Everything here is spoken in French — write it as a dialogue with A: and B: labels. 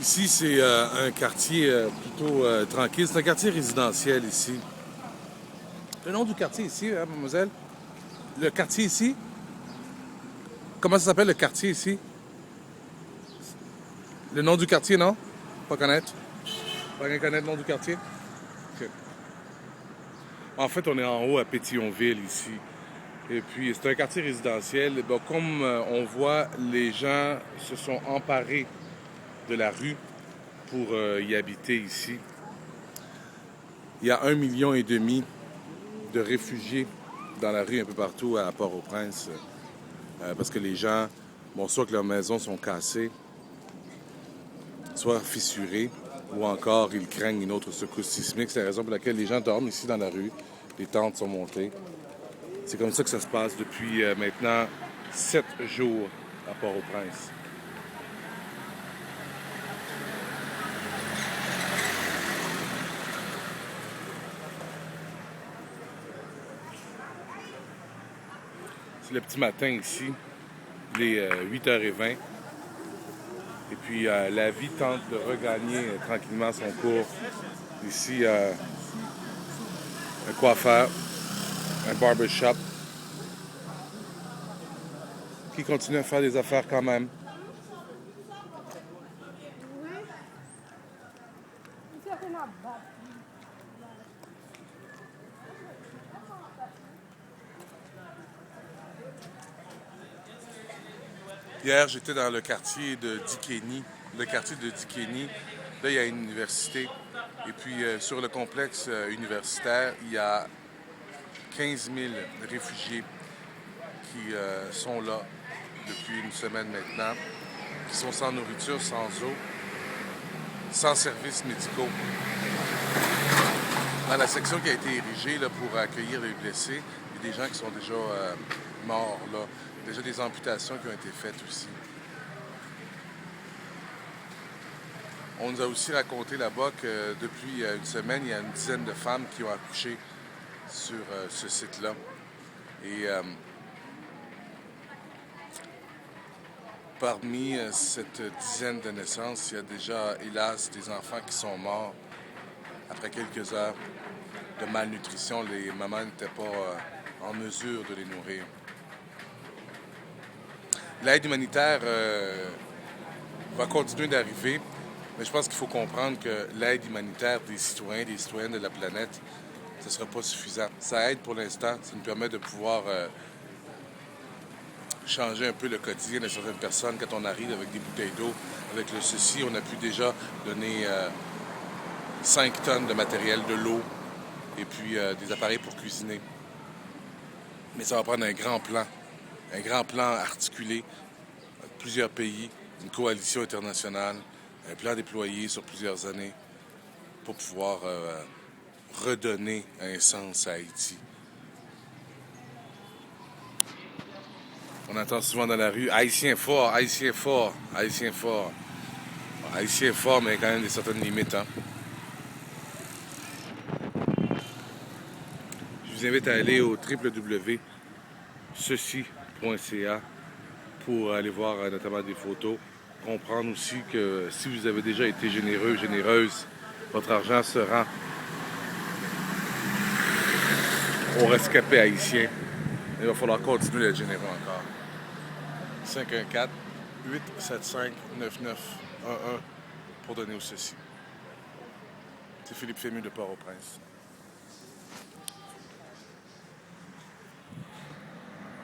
A: Ici, c'est un quartier plutôt tranquille. C'est un quartier résidentiel ici. Le nom du quartier ici, hein, mademoiselle? Le quartier ici? Comment ça s'appelle le quartier ici? Le nom du quartier, non? Pas connaître? Pas connaître le nom du quartier? Ok. En fait, on est en haut à Pétionville ici. Et puis, c'est un quartier résidentiel. Bon, comme on voit, les gens se sont emparés de la rue pour y habiter ici. Il y a 1,5 million de réfugiés dans la rue un peu partout à Port-au-Prince parce que les gens, bon, soit que leurs maisons sont cassées, soit fissurées, ou encore ils craignent une autre secousse sismique. C'est la raison pour laquelle les gens dorment ici dans la rue. Les tentes sont montées. C'est comme ça que ça se passe depuis maintenant 7 jours à Port-au-Prince. C'est le petit matin ici. Il est 8h20. Et puis, la vie tente de regagner tranquillement son cours. Ici, un coiffeur, un barbershop, qui continue à faire des affaires quand même. Hier, j'étais dans le quartier de Dikeni. Le quartier de Dikeni, là, il y a une université. Et puis, sur le complexe universitaire, il y a 15 000 réfugiés qui sont là depuis une semaine maintenant, qui sont sans nourriture, sans eau, sans services médicaux. Dans la section qui a été érigée là, pour accueillir les blessés, il y a des gens qui sont déjà morts, là. Déjà des amputations qui ont été faites aussi. On nous a aussi raconté là-bas que depuis une semaine, il y a une dizaine de femmes qui ont accouché sur ce site-là. Et parmi cette dizaine de naissances, il y a déjà, hélas, des enfants qui sont morts après quelques heures de malnutrition. Les mamans n'étaient pas en mesure de les nourrir. L'aide humanitaire va continuer d'arriver, mais je pense qu'il faut comprendre que l'aide humanitaire des citoyens, des citoyennes de la planète, ce ne sera pas suffisant. Ça aide pour l'instant, ça nous permet de pouvoir changer un peu le quotidien de certaines personnes quand on arrive avec des bouteilles d'eau. Avec le ceci, on a pu déjà donner 5 tonnes de matériel, de l'eau et puis des appareils pour cuisiner. Mais ça va prendre un grand plan articulé avec plusieurs pays, une coalition internationale, un plan déployé sur plusieurs années pour pouvoir redonner un sens à Haïti. On entend souvent dans la rue « Haïtien fort, Haïtien fort, Haïtien fort ». Haïtien fort, mais il y a quand même des certaines limites. Hein? Je vous invite à aller au www.ceci.ca pour aller voir notamment des photos. Comprendre aussi que si vous avez déjà été généreux, généreuse, votre argent se rend aux rescapés haïtiens. Il va falloir continuer d'être généreux encore. 514-875-9911 pour donner au ceci. C'est Philippe Fému de Port-au-Prince.